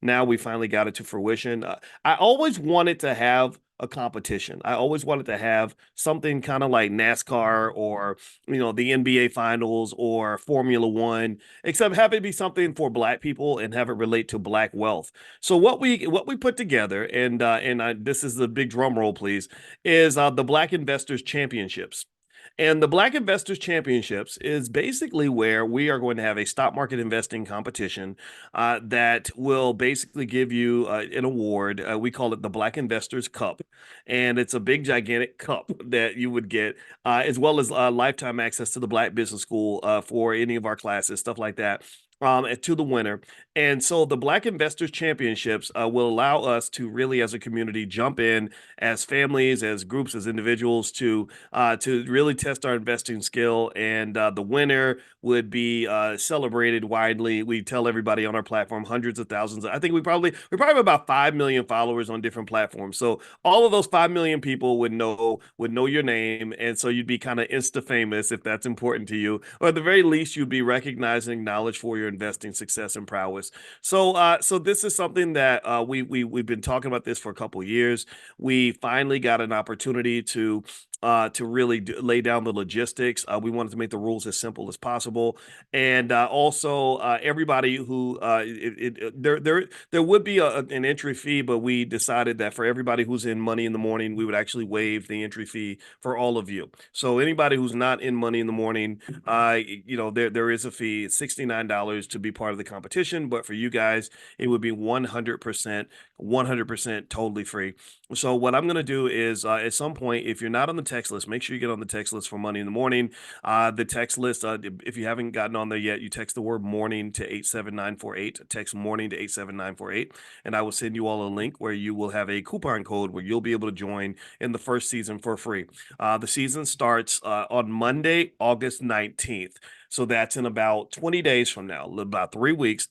Now we finally got it to fruition. I always wanted to have a competition. I always wanted to have something kind of like NASCAR or, the NBA finals or Formula One, except have it be something for Black people and have it relate to Black wealth. So what we put together, and this is the big drum roll, please, is the Black Investors Championships. And the Black Investors Championships is basically where we are going to have a stock market investing competition that will basically give you an award. We call it the Black Investors Cup. And it's a big, gigantic cup that you would get, as well as lifetime access to the Black Business School for any of our classes, stuff like that. To the winner. And so the Black Investors Championships will allow us to really, as a community, jump in as families, as groups, as individuals to really test our investing skill. And the winner would be celebrated widely. We tell everybody on our platform, hundreds of thousands. I think we probably have about 5 million followers on different platforms. So all of those 5 million people would know your name, and so you'd be kind of insta famous if that's important to you, or at the very least, you'd be recognized and acknowledged for your investing success and prowess. So this is something that we've been talking about this for a couple of years. We finally got an opportunity to really lay down the logistics. We wanted to make the rules as simple as possible, and also everybody who there would be an entry fee, but we decided that for everybody who's in Money in the Morning, we would actually waive the entry fee for all of you. So anybody who's not in Money in the Morning, there is a fee. It's $69 to be part of the competition, but for you guys, it would be 100% totally free. So what I'm going to do is at some point, if you're not on the text list, make sure you get on the text list for Money in the Morning. The text list, if you haven't gotten on there yet, you text the word morning to 87948. Text morning to 87948, and I will send you all a link where you will have a coupon code where you'll be able to join in the first season for free. The season starts on Monday, August 19th. So that's in about 20 days from now, about 3 weeks.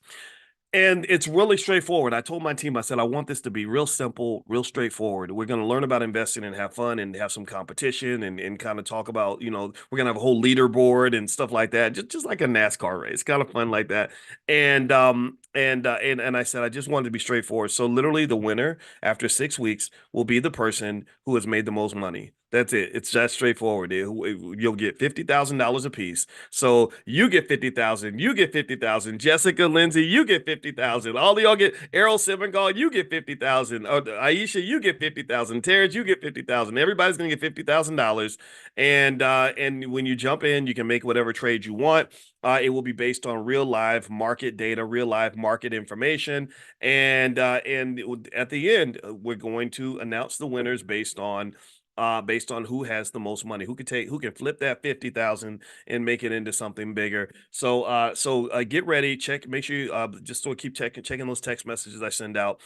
And it's really straightforward. I told my team, I said, I want this to be real simple, real straightforward. We're going to learn about investing and have fun and have some competition and kind of talk about, we're going to have a whole leaderboard and stuff like that, just like a NASCAR race, kind of fun like that. And I said, I just wanted to be straightforward. So literally the winner after 6 weeks will be the person who has made the most money. That's it. It's that straightforward. You'll get $50,000 a piece. So you get 50,000, you get 50,000. Jessica, Lindsay, you get 50,000. All of y'all get Errol Sevengal, you get 50,000. Aisha, you get 50,000. Terrence, you get 50,000. Everybody's gonna get $50,000. And when you jump in, you can make whatever trade you want. It will be based on real live market data, real live market information, and at the end, we're going to announce the winners based on who has the most money, who can flip that 50,000 and make it into something bigger. So get ready, make sure you just sort of keep checking those text messages I send out.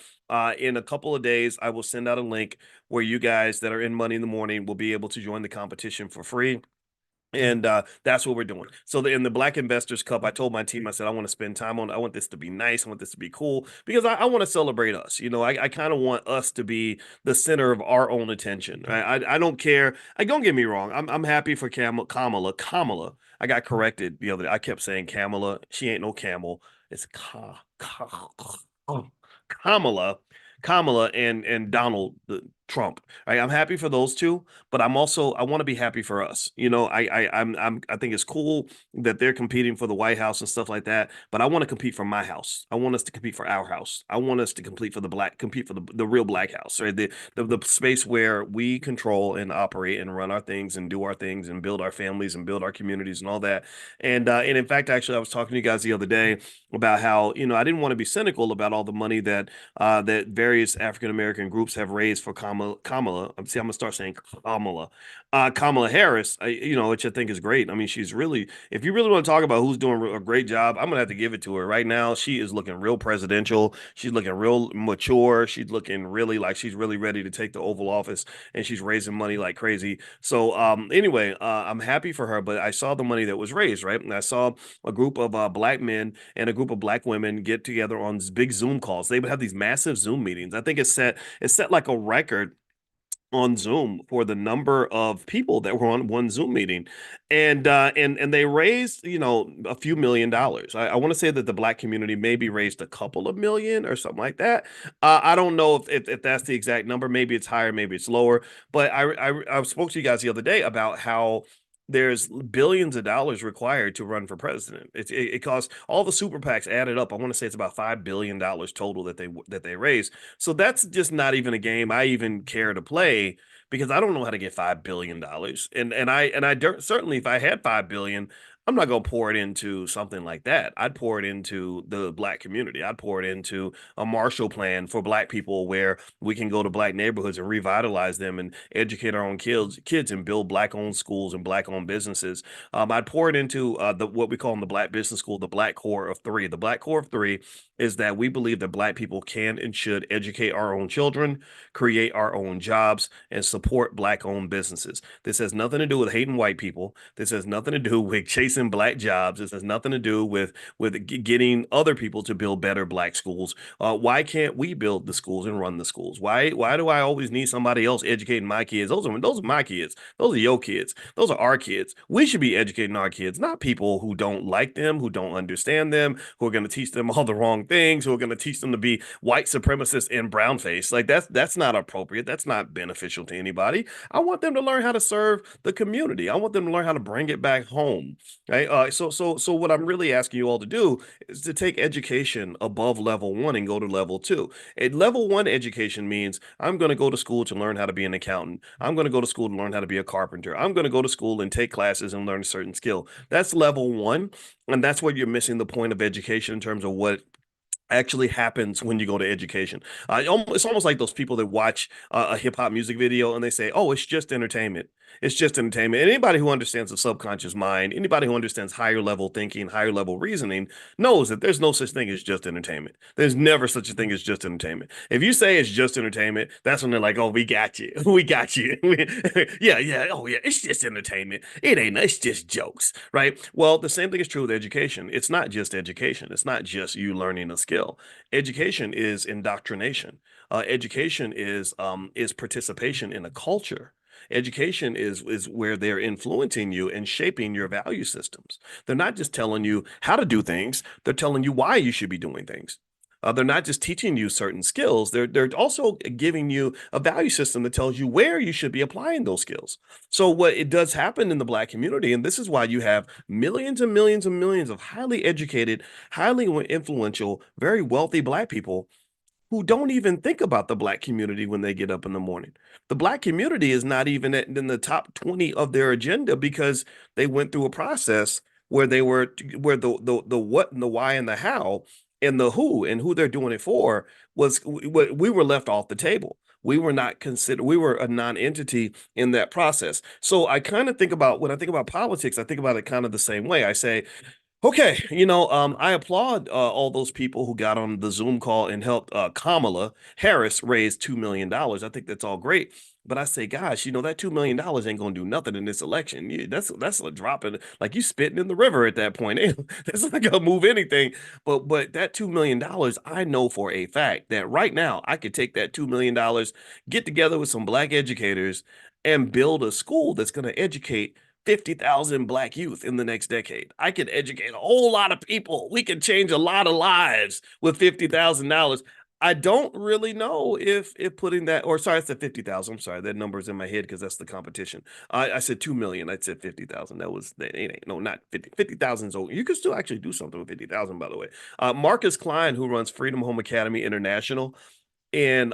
In a couple of days, I will send out a link where you guys that are in Money in the Morning will be able to join the competition for free. And that's what we're doing. So in the Black Investors Cup, I told my team, I said, I want to spend time on. I want this to be nice. I want this to be cool because I want to celebrate us. I kind of want us to be the center of our own attention. I don't care. Don't get me wrong. I'm happy for Kamala. I got corrected the other day. I kept saying Kamala. She ain't no camel. It's Kamala. Kamala and Donald Trump. Right? I'm happy for those two, but I want to be happy for us. I think it's cool that they're competing for the White House and stuff like that, but I want to compete for my house. I want us to compete for our house. I want us to compete for the real Black house, right? The space where we control and operate and run our things and do our things and build our families and build our communities and all that. And in fact, actually, I was talking to you guys the other day about how I didn't want to be cynical about all the money that various African American groups have raised for Kamala. I'm gonna start saying Kamala Harris. Which I think is great. I mean, if you really want to talk about who's doing a great job, I'm gonna have to give it to her. Right now, she is looking real presidential. She's looking real mature. She's looking really like she's really ready to take the Oval Office, and she's raising money like crazy. So, anyway, I'm happy for her. But I saw the money that was raised, right? And I saw a group of Black men and a group of Black women get together on big Zoom calls. They would have these massive Zoom meetings. I think it's set like a record on Zoom for the number of people that were on one Zoom meeting, and they raised, a few $1 million. I want to say that the Black community maybe raised a couple of million or something like that. I don't know if that's the exact number. Maybe it's higher, maybe it's lower. But I spoke to you guys the other day about how there's billions of dollars required to run for president. It costs, all the super PACs added up. I want to say it's about $5 billion total that they raise. So that's just not even a game I even care to play, because I don't know how to get $5 billion. And I don't, certainly if I had 5 billion, I'm not gonna pour it into something like that. I'd pour it into the Black community. I'd pour it into a Marshall Plan for Black people, where we can go to Black neighborhoods and revitalize them and educate our own kids and build Black-owned schools and Black-owned businesses. I'd pour it into the what we call in the Black Business School, the Black Core of Three. The Black Core of Three is that we believe that Black people can and should educate our own children, create our own jobs, and support Black-owned businesses. This has nothing to do with hating white people. This has nothing to do with chasing Black jobs. This has nothing to do with getting other people to build better Black schools. Why can't we build the schools and run the schools? Why do I always need somebody else educating my kids? Those are my kids. Those are your kids. Those are our kids. We should be educating our kids, not people who don't like them, who don't understand them, who are going to teach them all the wrong things, who are going to teach them to be white supremacists and brown face. Like that's not appropriate. That's not beneficial to anybody. I want them to learn how to serve the community. I want them to learn how to bring it back home. Right. So what I'm really asking you all to do is to take education above level one and go to level two. A level one education means I'm going to go to school to learn how to be an accountant. I'm going to go to school to learn how to be a carpenter. I'm going to go to school and take classes and learn a certain skill. That's level one. And that's where you're missing the point of education in terms of what actually happens when you go to education. It's almost like those people that watch a hip hop music video and they say, "Oh, it's just entertainment. It's just entertainment." And anybody who understands the subconscious mind, anybody who understands higher level thinking, higher level reasoning, knows that there's no such thing as just entertainment. There's never such a thing as just entertainment. If you say it's just entertainment, that's when they're like, "Oh, we got you. We got you." Yeah, yeah. Oh, yeah. It's just entertainment. It ain't. It's just jokes, right? Well, the same thing is true with education. It's not just education. It's not just you learning a skill. Education is indoctrination. Education is participation in a culture. Education is where they're influencing you and shaping your value systems. They're not just telling you how to do things, they're telling you why you should be doing things. They're not just teaching you certain skills, they're also giving you a value system that tells you where you should be applying those skills. So what it does happen in the Black community, and this is why you have millions and millions and millions of highly educated, highly influential, very wealthy Black people who don't even think about the Black community when they get up in the morning. The Black community is not even in the top 20 of their agenda, because they went through a process where where the what and the why and the how and the who and who they're doing it for we were left off the table. We were not considered, we were a non-entity in that process. So I kind of think about, when I think about politics, I think about it kind of the same way. I say, okay, I applaud all those people who got on the Zoom call and helped Kamala Harris raise $2 million. I think that's all great. But I say, gosh, that $2 million ain't gonna do nothing in this election. That's a drop in, like you spitting in the river at that point. That's not gonna move anything. But that $2 million, I know for a fact that right now I could take that $2 million, get together with some Black educators, and build a school that's gonna educate 50,000 Black youth in the next decade. I could educate a whole lot of people. We could change a lot of lives with $50,000. I don't really know if putting that, or sorry, I said 50,000. I'm sorry, that number's in my head because that's the competition. I said 2 million. I said 50,000. It ain't, no, not 50. 50,000 is over. You can still actually do something with 50,000, by the way. Marcus Klein, who runs Freedom Home Academy International, in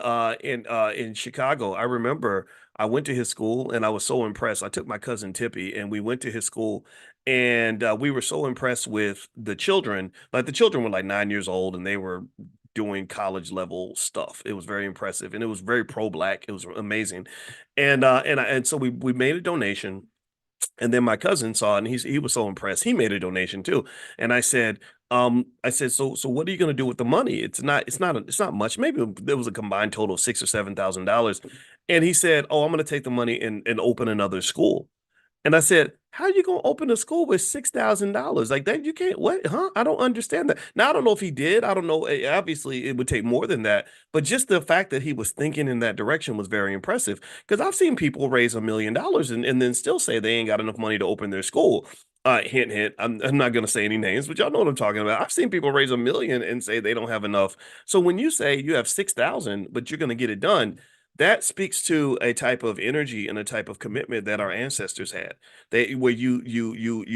Chicago. I remember I went to his school and I was so impressed. I took my cousin Tippy and we went to his school, and we were so impressed with the children. Like, the children were like 9 years old and they were doing college level stuff. It was very impressive and it was very pro-Black. It was amazing. And so we made a donation, and then my cousin saw it and he was so impressed. He made a donation too. And I said, so what are you going to do with the money? It's not much. Maybe there was a combined total of $6,000 or $7,000. And he said, "Oh, I'm going to take the money and open another school." And I said, how are you gonna open a school with $6,000? Like that, you can't what? Huh? I don't understand that. Now I don't know if he did. I don't know. Obviously, it would take more than that. But just the fact that he was thinking in that direction was very impressive. Because I've seen people raise $1 million and then still say they ain't got enough money to open their school. Hint, hint. I'm not gonna say any names, but y'all know what I'm talking about. I've seen people raise 1 million and say they don't have enough. So when you say you have 6,000, but you're gonna get it done, that speaks to a type of energy and a type of commitment that our ancestors had. They where you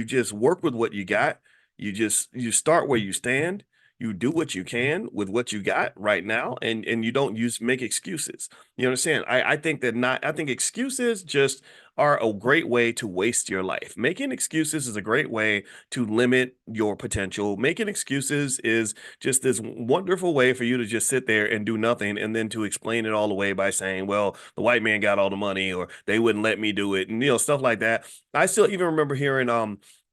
just work with what you got. You start where you stand. You do what you can with what you got right now, and you don't use make excuses. You understand? I think that not. I think excuses just are a great way to waste your life. Making excuses is a great way to limit your potential. Making excuses is just this wonderful way for you to just sit there and do nothing and then to explain it all away by saying, well, the white man got all the money or they wouldn't let me do it and stuff like that. I still even remember hearing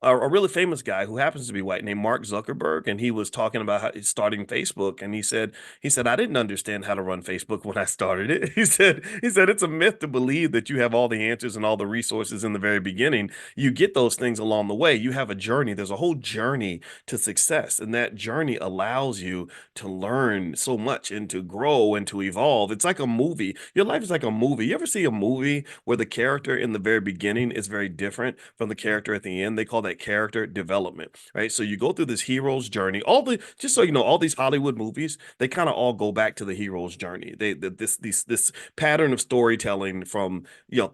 a really famous guy who happens to be white named Mark Zuckerberg, and he was talking about how he's starting Facebook, and he said I didn't understand how to run Facebook when I started it. He said it's a myth to believe that you have all the answers and all the resources in the very beginning. You get those things along the way. You have a journey. There's a whole journey to success, and that journey allows you to learn so much and to grow and to evolve. It's like a movie. Your life is like a movie. You ever see a movie where the character in the very beginning is very different from the character at the end? They call that character development, right? So you go through this hero's journey. Just so you know, all these Hollywood movies, they kind of all go back to the hero's journey. This pattern of storytelling from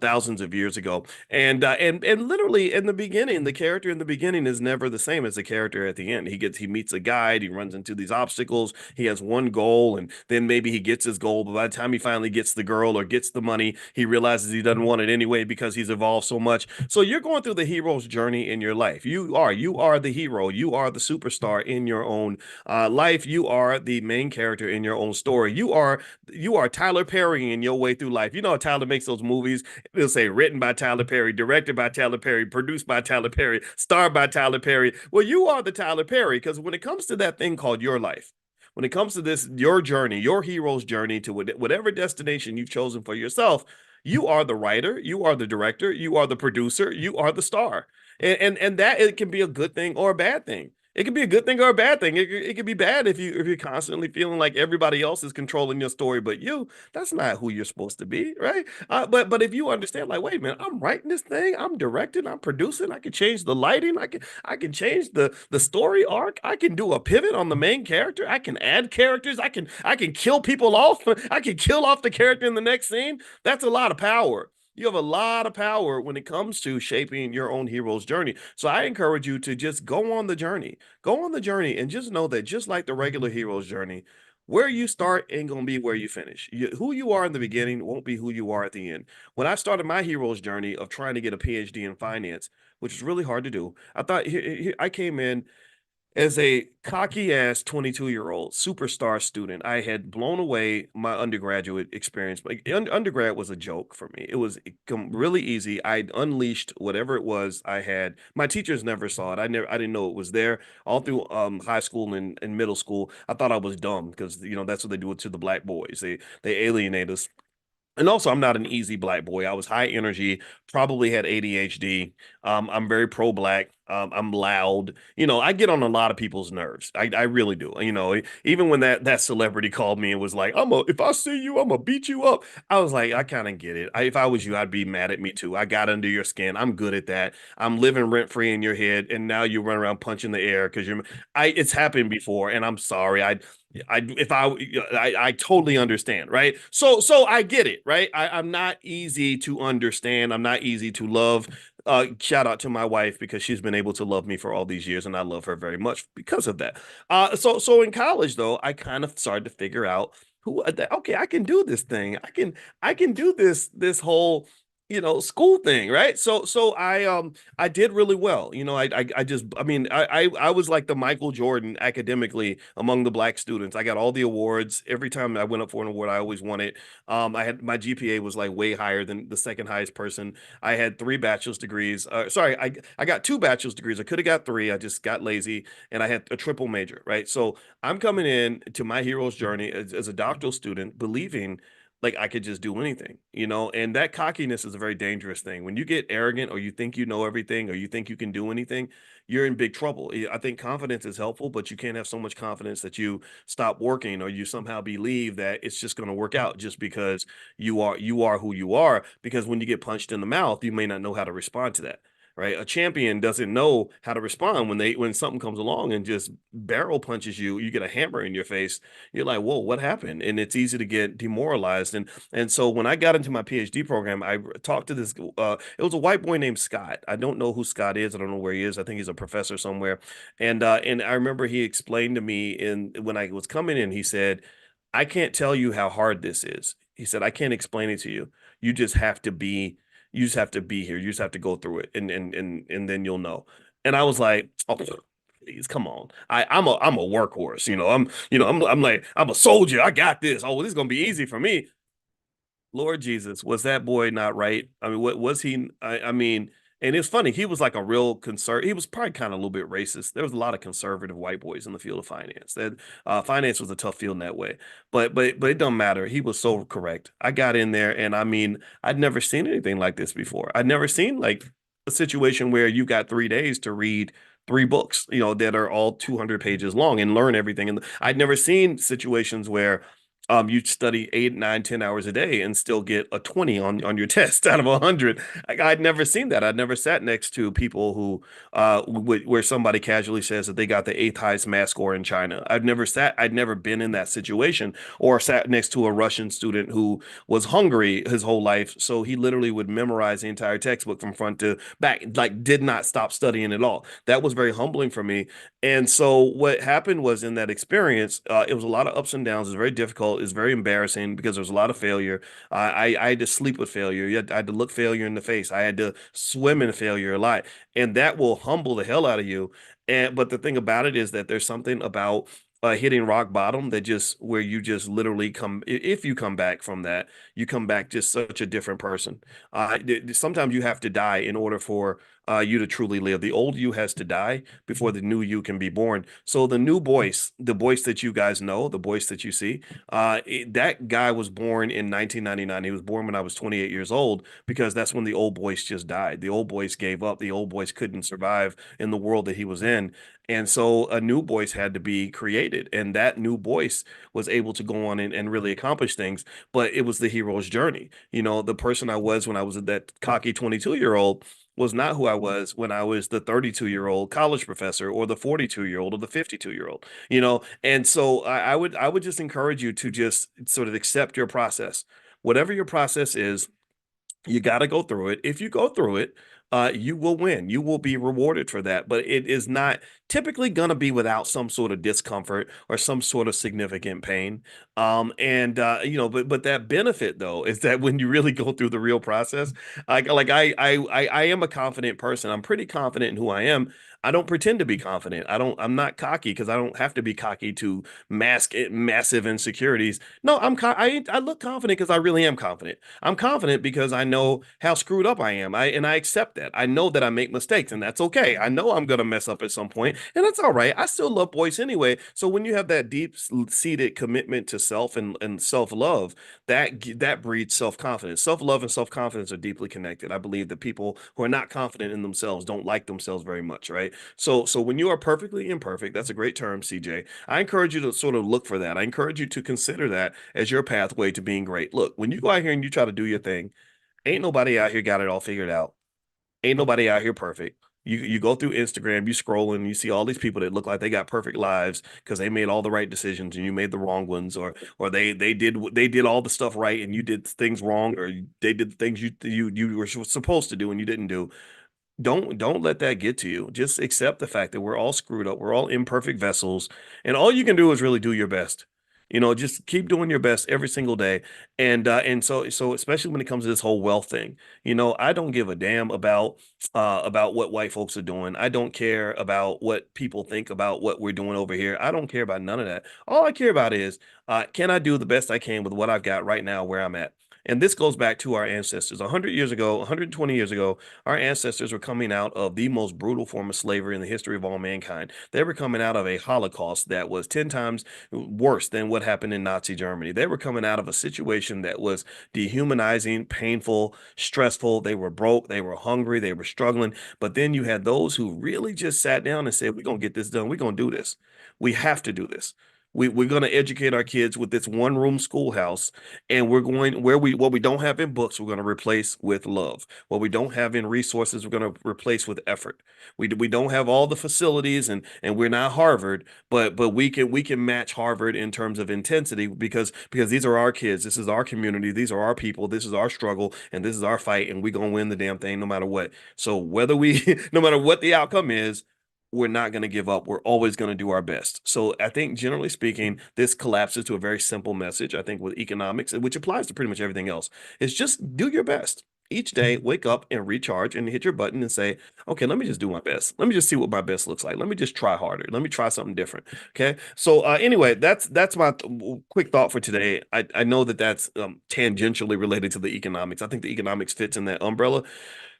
thousands of years ago, and literally in the beginning, the character in the beginning is never the same as the character at the end. He meets a guide, he runs into these obstacles, he has one goal, and then maybe he gets his goal, but by the time he finally gets the girl or gets the money, he realizes he doesn't want it anyway because he's evolved so much. So you're going through the hero's journey in your life. You are the hero, you are the superstar in your own life, you are the main character in your own story. You are Tyler Perry in your way through life. You know how Tyler makes those movies. It'll say written by Tyler Perry, directed by Tyler Perry, produced by Tyler Perry, starred by Tyler Perry. Well, you are the Tyler Perry because when it comes to that thing called your life, when it comes to this, your journey, your hero's journey to whatever destination you've chosen for yourself, you are the writer, you are the director, you are the producer, you are the star. And that it can be a good thing or a bad thing. It can be a good thing or a bad thing. It can be bad if you're constantly feeling like everybody else is controlling your story but you. That's not who you're supposed to be, right? But if you understand, like, wait a minute, I'm writing this thing, I'm directing, I'm producing, I can change the lighting, I can change the story arc, I can do a pivot on the main character, I can add characters, I can kill people off, I can kill off the character in the next scene. That's a lot of power. You have a lot of power when it comes to shaping your own hero's journey. So I encourage you to just go on the journey. Go on the journey and just know that just like the regular hero's journey, where you start ain't gonna be where you finish. Who you are in the beginning won't be who you are at the end. When I started my hero's journey of trying to get a PhD in finance, which is really hard to do, I thought I came in as a cocky ass 22-year-old superstar student. I had blown away my undergraduate experience. Like undergrad was a joke for me. It was really easy. I unleashed whatever it was I had. My teachers never saw it. I didn't know it was there. All through high school and middle school, I thought I was dumb because that's what they do to the black boys. They alienate us. And also, I'm not an easy black boy. I was high energy, probably had ADHD. I'm very pro-black. I'm loud. I get on a lot of people's nerves. I really do. Even when that celebrity called me and was like, if I see you, I'm gonna beat you up. I was like, I kind of get it. If I was you, I'd be mad at me too. I got under your skin. I'm good at that. I'm living rent free in your head, and now you run around punching the air because you're. It's happened before, and I'm sorry. I totally understand, right? So I get it, right? I'm not easy to understand. I'm not easy to love. Shout out to my wife because she's been able to love me for all these years, and I love her very much because of that. So in college though, I kind of started to figure out okay, I can do this thing. I can do this whole school thing, right? So I did really well. I just I mean I was like the Michael Jordan academically among the black students. I got all the awards. Every time I went up for an award, I always won it. I had my GPA was like way higher than the second highest person. I had three bachelor's degrees. Sorry, I got two bachelor's degrees. I could have got three. I just got lazy, and I had a triple major, right? So I'm coming in to my hero's journey as a doctoral student, believing like I could just do anything, and that cockiness is a very dangerous thing. When you get arrogant or you think you know everything or you think you can do anything, you're in big trouble. I think confidence is helpful, but you can't have so much confidence that you stop working or you somehow believe that it's just going to work out just because you are who you are, because when you get punched in the mouth, you may not know how to respond to that. Right, a champion doesn't know how to respond when something comes along and just barrel punches you. You get a hammer in your face. You're like, whoa, what happened? And it's easy to get demoralized. And so when I got into my PhD program, I talked to this. It was a white boy named Scott. I don't know who Scott is. I don't know where he is. I think he's a professor somewhere. And I remember he explained to me, in when I was coming in, he said, I can't tell you how hard this is. He said, I can't explain it to you. You just have to be, you just have to be here. You just have to go through it, and then you'll know. And I was like, oh, please, come on. I'm a workhorse. I'm like, I'm a soldier. I got this. Oh, this is gonna be easy for me. Lord Jesus, was that boy not right? I mean, what was he? I mean, and it's funny. He was like a real He was probably kind of a little bit racist. There was a lot of conservative white boys in the field of finance. That finance was a tough field in that way. But it don't matter. He was so correct. I got in there, and I mean, I'd never seen anything like this before. I'd never seen like a situation where you got 3 days to read three books, that are all 200 pages long and learn everything. And I'd never seen situations where you study 8, 9, 10 hours a day and still get a 20 on your test out of 100. I'd never seen that. I'd never sat next to people who where somebody casually says that they got the eighth highest math score in China. I'd never been in that situation, or sat next to a Russian student who was hungry his whole life, so he literally would memorize the entire textbook from front to back, like did not stop studying at all. That was very humbling for me. And so what happened was, in that experience, it was a lot of ups and downs. It was very difficult. It was very embarrassing because there was a lot of failure. I had to sleep with failure. I had to look failure in the face. I had to swim in failure a lot, and that will humble the hell out of you. And but the thing about it is that there's something about hitting rock bottom that just where you just literally if you come back from that, you come back just such a different person. Sometimes you have to die in order for you to truly live. The old you has to die before the new you can be born. So the new Boyce, the Boyce that you guys know, the Boyce that you see, that guy was born in 1999. He was born when I was 28 years old, because that's when the old Boyce just died. The old Boyce gave up. The old Boyce couldn't survive in the world that he was in. And so a new Boyce had to be created. And that new Boyce was able to go on and really accomplish things. But it was the hero's journey. The person I was when I was that cocky 22-year-old was not who I was when I was the 32-year-old college professor, or the 42-year-old, or the 52-year-old. And so I would just encourage you to just sort of accept your process. Whatever your process is, you got to go through it. If you go through it, you will win. You will be rewarded for that. But it is not typically going to be without some sort of discomfort or some sort of significant pain. And but that benefit though is that when you really go through the real process, I am a confident person. I'm pretty confident in who I am. I don't pretend to be confident. I'm not cocky, because I don't have to be cocky to mask massive insecurities. No, I look confident because I really am confident. I'm confident because I know how screwed up I am. I accept that. I know that I make mistakes, and that's okay. I know I'm gonna mess up at some point, and that's all right. I still love Boyce anyway. So when you have that deep seated commitment to self and self love, that breeds self confidence. Self love and self confidence are deeply connected. I believe that people who are not confident in themselves don't like themselves very much, right? So when you are perfectly imperfect, that's a great term, CJ. I encourage you to sort of look for that. I encourage you to consider that as your pathway to being great. Look, when you go out here and you try to do your thing, ain't nobody out here got it all figured out. Ain't nobody out here perfect. You go through Instagram, you scroll, and you see all these people that look like they got perfect lives because they made all the right decisions and you made the wrong ones, or they did all the stuff right and you did things wrong, or they did things you were supposed to do and you didn't do. Don't let that get to you. Just accept the fact that we're all screwed up. We're all imperfect vessels, and all you can do is really do your best. Just keep doing your best every single day. And especially when it comes to this whole wealth thing, I don't give a damn about what white folks are doing. I don't care about what people think about what we're doing over here. I don't care about none of that. All I care about is, can I do the best I can with what I've got right now where I'm at? And this goes back to our ancestors. 100 years ago, 120 years ago, our ancestors were coming out of the most brutal form of slavery in the history of all mankind. They were coming out of a Holocaust that was 10 times worse than what happened in Nazi Germany. They were coming out of a situation that was dehumanizing, painful, stressful. They were broke, they were hungry, they were struggling. But then you had those who really just sat down and said, we're going to get this done. We're going to do this. We have to do this. We're going to educate our kids with this one room schoolhouse, and we're going where we what we don't have in books, we're going to replace with love. What we don't have in resources, we're going to replace with effort. We don't have all the facilities, and we're not Harvard, but we can match Harvard in terms of intensity because these are our kids, this is our community, these are our people, this is our struggle, and this is our fight, and we're going to win the damn thing no matter what. So whether we no matter what the outcome is, we're not going to give up. We're always going to do our best. So I think generally speaking, this collapses to a very simple message. I think with economics, which applies to pretty much everything else, is just do your best. Each day, wake up and recharge and hit your button and say, okay, let me just do my best. Let me just see what my best looks like. Let me just try harder. Let me try something different. Okay. So anyway, that's my quick thought for today. I know that that's tangentially related to the economics. I think the economics fits in that umbrella,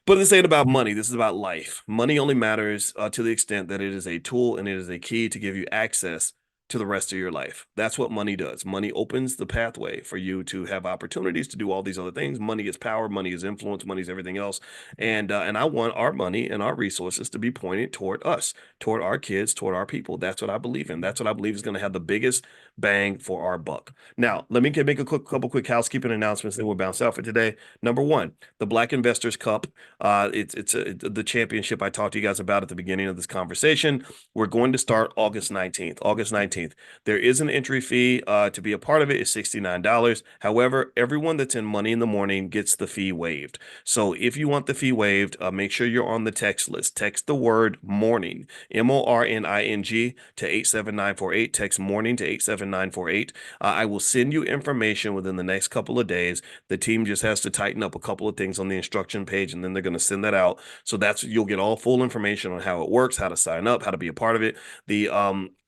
but this ain't about money. This is about life. Money only matters to the extent that it is a tool and it is a key to give you access to the rest of your life. That's what money does. Money opens the pathway for you to have opportunities to do all these other things. Money is power. Money is influence. Money is everything else. And I want our money and our resources to be pointed toward us, toward our kids, toward our people. That's what I believe in. That's what I believe is going to have the biggest bang for our buck. Now, let me make a couple quick housekeeping announcements that we'll bounce out for today. Number one, the Black Investors Cup. It's the championship I talked to you guys about at the beginning of this conversation. We're going to start August 19th. August 19th. There is an entry fee to be a part of it is $69. However, everyone that's in Money in the Morning gets the fee waived. So if you want the fee waived, make sure you're on the text list. Text the word morning, MORNING to 87948. Text morning to 87948. I will send you information within the next couple of days. The team just has to tighten up a couple of things on the instruction page, and then they're going to send that out. So you'll get all full information on how it works, how to sign up, how to be a part of it.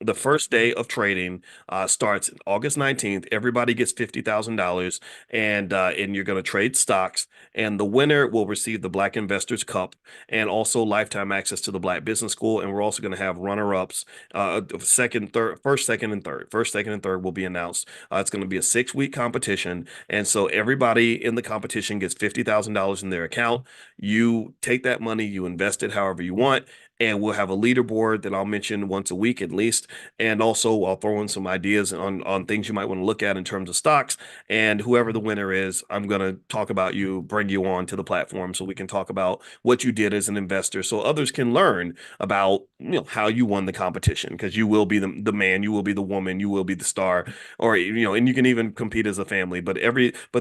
The first day of trading starts August 19th. Everybody gets $50,000, and you're going to trade stocks, and the winner will receive the Black Investors Cup and also lifetime access to the Black Business School. And we're also going to have runner-ups, second, third, first, second, and third. First, second, and third will be announced. It's going to be a 6-week competition, and so everybody in the competition gets $50,000 in their account. You take that money, you invest it however you want, and we'll have a leaderboard that I'll mention once a week at least. And also I'll throw in some ideas on things you might want to look at in terms of stocks. And whoever the winner is, I'm going to talk about you, bring you on to the platform so we can talk about what you did as an investor so others can learn about, how you won the competition, because you will be the man, you will be the woman, you will be the star, or, and you can even compete as a family, but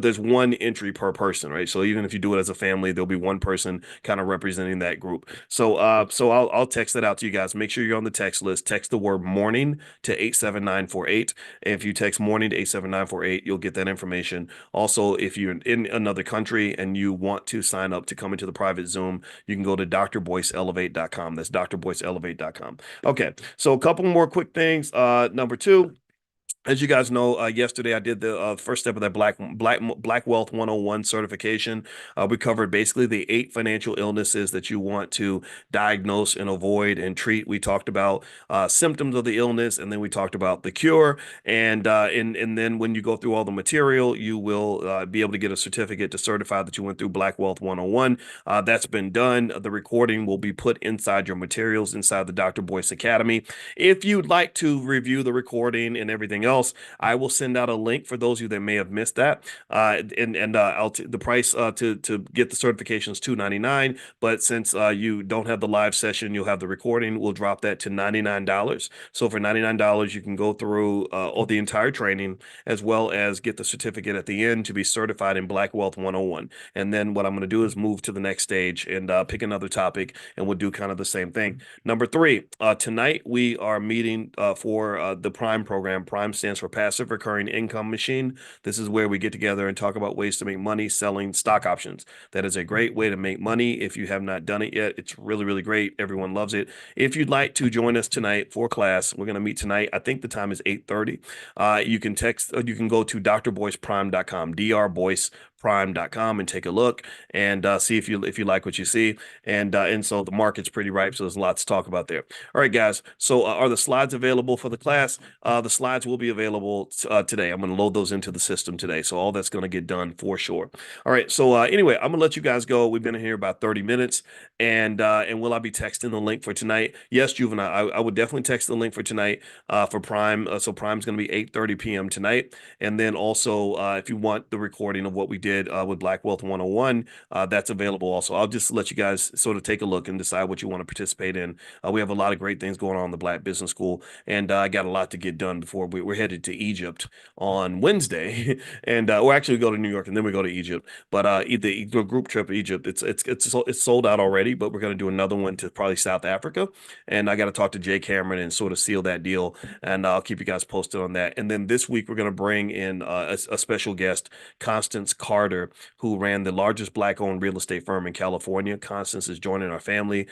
there's one entry per person, right? So even if you do it as a family, there'll be one person kind of representing that group. So I'll text that out to you guys. Make sure you're on the text list. Text the word morning to 87948. If you text morning to 87948, you'll get that information. Also, if you're in another country and you want to sign up to come into the private Zoom, you can go to drboyceelevate.com. That's drboyceelevate.com. Okay, so a couple more quick things. Number two, as you guys know, yesterday I did the first step of that Black Wealth 101 certification. We covered basically the 8 financial illnesses that you want to diagnose and avoid and treat. We talked about symptoms of the illness, and then we talked about the cure. And then when you go through all the material, you will be able to get a certificate to certify that you went through Black Wealth 101. That's been done. The recording will be put inside your materials inside the Dr. Boyce Academy. If you'd like to review the recording and everything else, I will send out a link for those of you that may have missed that. The price to get the certification is $299, but since you don't have the live session, you'll have the recording. We'll drop that to $99. So for $99, you can go through all the entire training as well as get the certificate at the end to be certified in Black Wealth 101. And then what I'm going to do is move to the next stage and pick another topic, and we'll do kind of the same thing. Number 3, tonight we are meeting for the Prime program. Prime stands for Passive Recurring Income Machine. This is where we get together and talk about ways to make money selling stock options. That is a great way to make money. If you have not done it yet, it's really, really great. Everyone loves it. If you'd like to join us tonight for class, we're going to meet tonight. I think the time is 8:30. You can go to drboyceprime.com, drboyceprime.com. prime.com and take a look and see if you like what you see. And so the market's pretty ripe, so there's a lot to talk about there. All right, guys. So are the slides available for the class? The slides will be available today. I'm going to load those into the system today, so all that's going to get done for sure. All right. So anyway, I'm gonna let you guys go. We've been in here about 30 minutes, and will I be texting the link for tonight? Yes, Juvenile. I would definitely text the link for tonight for Prime. So Prime's going to be 8:30 p.m. tonight. And then also, if you want the recording of what we did with Black Wealth 101, that's available also. I'll just let you guys sort of take a look and decide what you want to participate in. We have a lot of great things going on in the Black Business School, and I got a lot to get done before we're headed to Egypt on Wednesday. And or actually we go to New York and then we go to Egypt. But the group trip to Egypt, it's sold out already, but we're going to do another one to probably South Africa. And I got to talk to Jay Cameron and sort of seal that deal. And I'll keep you guys posted on that. And then this week, we're going to bring in a special guest, Constance Carter, who ran the largest Black-owned real estate firm in California. Constance is joining our family.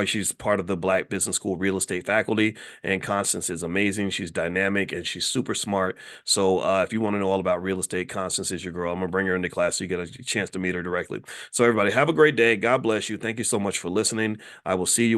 She's part of the Black Business School real estate faculty. And Constance is amazing. She's dynamic and she's super smart. So if you want to know all about real estate, Constance is your girl. I'm going to bring her into class so you get a chance to meet her directly. So everybody, have a great day. God bless you. Thank you so much for listening. I will see you